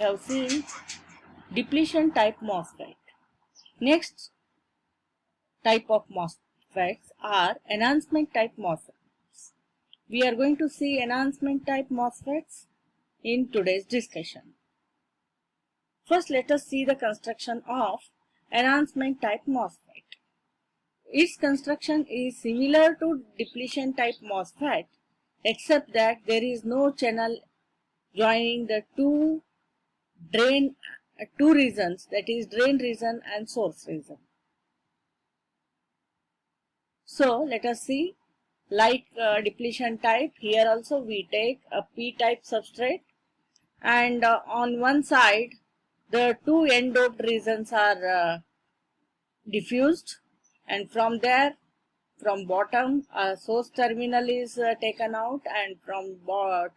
We have seen depletion type MOSFET. Next type of MOSFETs are enhancement type MOSFETs. We are going to see enhancement type MOSFETs in today's discussion. First, let us see the construction of enhancement type MOSFET. Its construction is similar to depletion type MOSFET, except that there is no channel joining the two regions, that is drain region and source region. So let us see, like depletion type, here also we take a p-type substrate, and on one side the two n-doped regions are diffused, and from there, from bottom, a source terminal is taken out, and from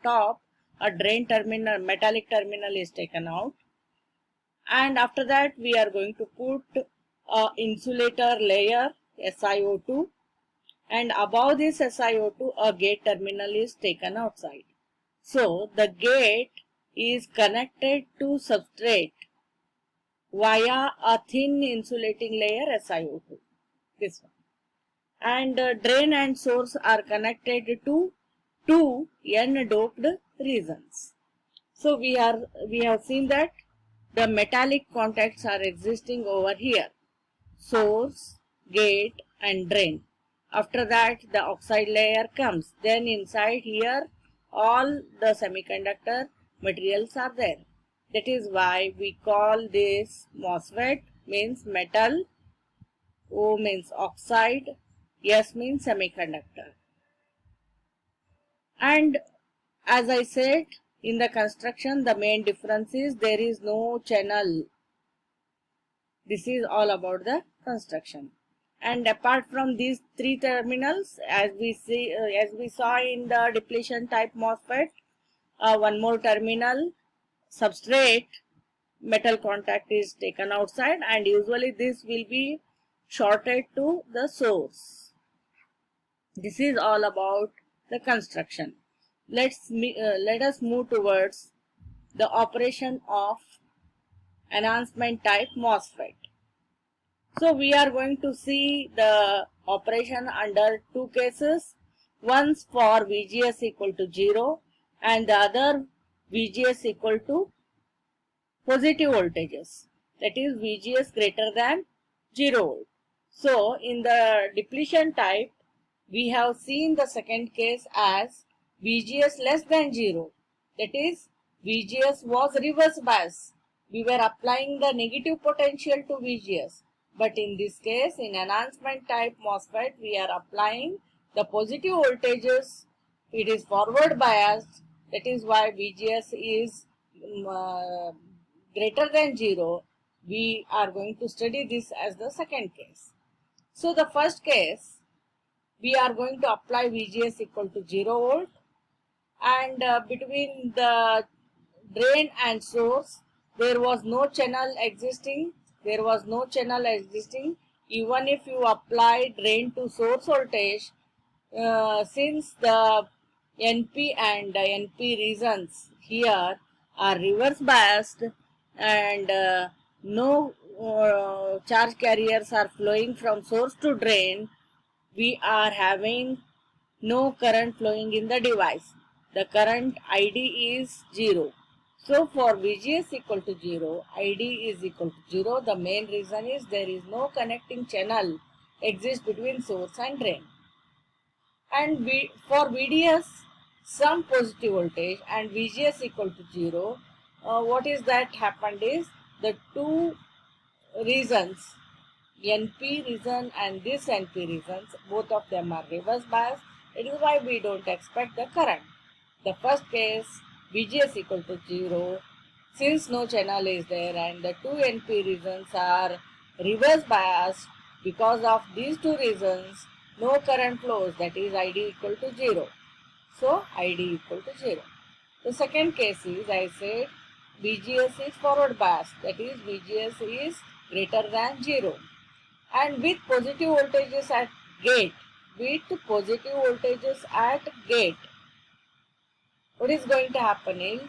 top a drain terminal, metallic terminal is taken out. And after that we are going to put a insulator layer SiO2, and above this SiO2 a gate terminal is taken outside. So the gate is connected to substrate via a thin insulating layer SiO2, this one. And drain and source are connected to two n-doped regions. So we have seen that the metallic contacts are existing over here, source, gate and drain. After that the oxide layer comes. Then inside here all the semiconductor materials are there. That is why we call this MOSFET means metal, O means oxide, S means semiconductor. And as I said, in the construction the main difference is there is no channel. This is all about the construction. And apart from these three terminals, as we saw in the depletion type MOSFET, one more terminal, substrate, metal contact is taken outside, and usually this will be shorted to the source. This is all about the construction. Let us move towards the operation of enhancement type MOSFET. So we are going to see the operation under two cases. One for VGS equal to 0 and the other VGS equal to positive voltages, that is VGS greater than 0 volt. So in the depletion type we have seen the second case as VGS less than 0, that is VGS was reverse bias. We were applying the negative potential to VGS. But in this case, in enhancement type MOSFET, we are applying the positive voltages. It is forward biased. That is why VGS is greater than 0. We are going to study this as the second case. So the first case, we are going to apply VGS equal to 0 volt. And between the drain and source, there was no channel existing. Even if you apply drain to source voltage, since the NP and NP regions here are reverse biased and no charge carriers are flowing from source to drain, we are having no current flowing in the device. The current ID is 0. So for VGS equal to 0, ID is equal to 0. The main reason is there is no connecting channel exists between source and drain. And for VDS, some positive voltage and VGS equal to 0, what is that happened is the two regions, NP region and this NP regions, both of them are reverse biased. It is why we don't expect the current. The first case, VGS equal to 0, since no channel is there and the two NP regions are reverse biased, because of these two reasons, no current flows, that is ID equal to 0. So ID equal to 0. The second case is, I said, VGS is forward biased, that is VGS is greater than 0. And with positive voltages at gate, what is going to happen is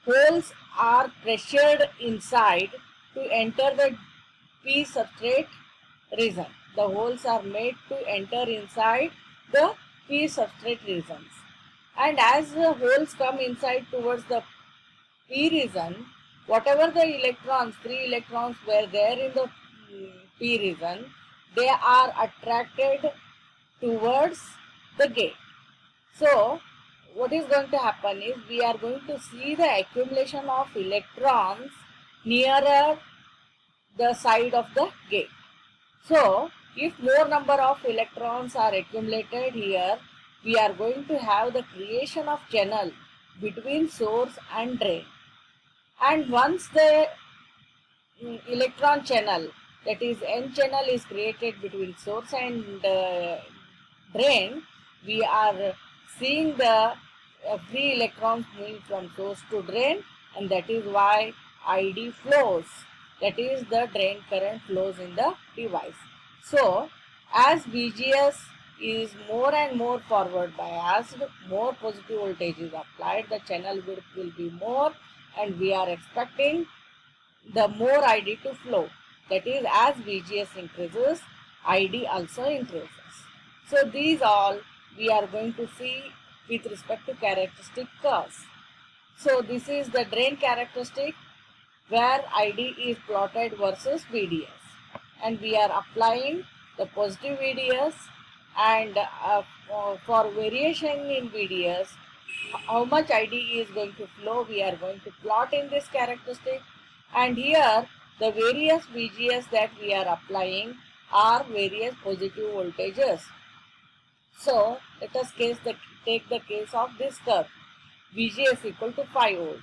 holes are pressured inside to enter the P substrate region. The holes are made to enter inside the P substrate regions. And as the holes come inside towards the P region, whatever the electrons, free electrons were there in the P region, they are attracted towards the gate. So, what is going to happen is we are going to see the accumulation of electrons nearer the side of the gate. So, if more number of electrons are accumulated here, we are going to have the creation of channel between source and drain. And once the electron channel, that is N channel, is created between source and drain, we are seeing the free electrons moving from source to drain, and that is why ID flows. That is, the drain current flows in the device. So, as VGS is more and more forward biased, more positive voltage is applied, the channel width will be more, and we are expecting the more ID to flow. That is, as VGS increases, ID also increases. So, these all we are going to see with respect to characteristic curves. So, this is the drain characteristic where ID is plotted versus VDS, and we are applying the positive VDS, and for variation in VDS, how much ID is going to flow, we are going to plot in this characteristic. And here the various VGS that we are applying are various positive voltages. So let us take the case of this curve. VGS equal to 5 volt.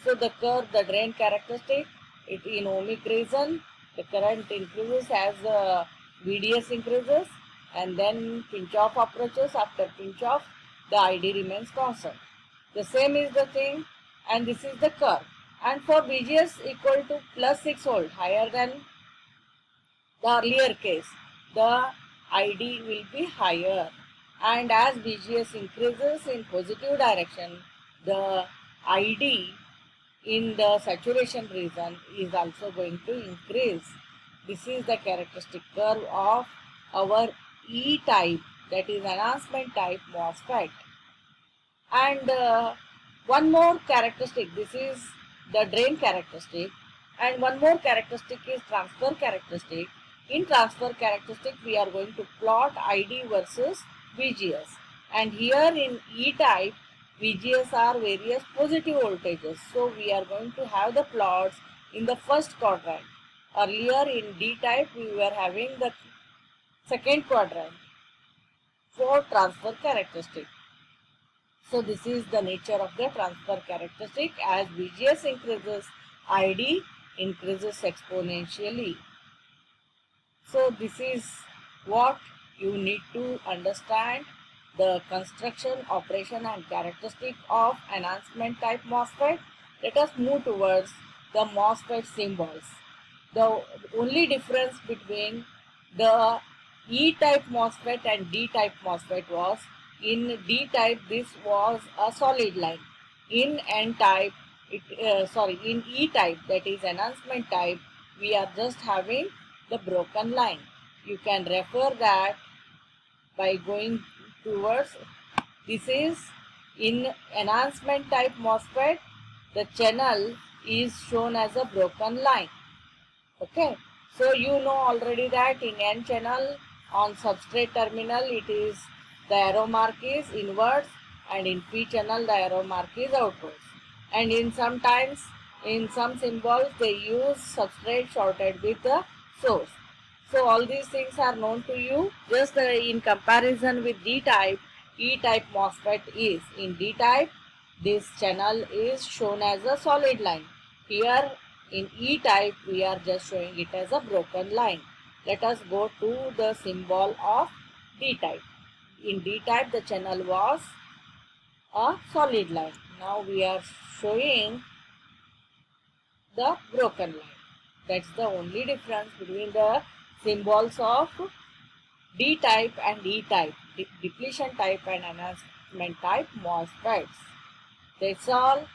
So the curve, the drain characteristic, it in ohmic region, the current increases as VDS increases, and then pinch off approaches. After pinch off, the ID remains constant. The same is the thing, and this is the curve. And for VGS equal to plus 6 volt, higher than the earlier case, the ID will be higher. And as VGS increases in positive direction, the ID in the saturation region is also going to increase. This is the characteristic curve of our E-type, that is enhancement type MOSFET. And one more characteristic, this is the drain characteristic, and one more characteristic is transfer characteristic. In transfer characteristic, we are going to plot ID versus VGS, and here in E-type, VGS are various positive voltages, so we are going to have the plots in the first quadrant. Earlier in D-type, we were having the second quadrant for transfer characteristic. So this is the nature of the transfer characteristic. As VGS increases, ID increases exponentially. So this is what you need to understand: the construction, operation and characteristic of enhancement type MOSFET. Let us move towards the MOSFET symbols. The only difference between the E-type MOSFET and D-type MOSFET was, in D-type this was a solid line. In N-type, in E-type, that is enhancement type, we are just having the broken line. You can refer that by going towards, this is in enhancement type MOSFET, the channel is shown as a broken line. Okay, so you know already that in N channel on substrate terminal it is, the arrow mark is inwards, and in P channel the arrow mark is outwards. And in sometimes in some symbols they use substrate shorted with the source. So all these things are known to you. Just in comparison with D-type, E-type MOSFET is, in D-type this channel is shown as a solid line. Here in E-type we are just showing it as a broken line. Let us go to the symbol of D-type. In D-type the channel was a solid line. Now we are showing the broken line. That's the only difference between the symbols of D-type and E-type, depletion type and enhancement type MOSFETs. That's all.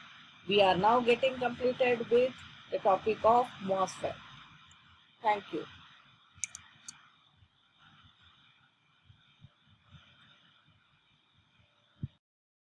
We are now getting completed with the topic of MOSFET. Thank you.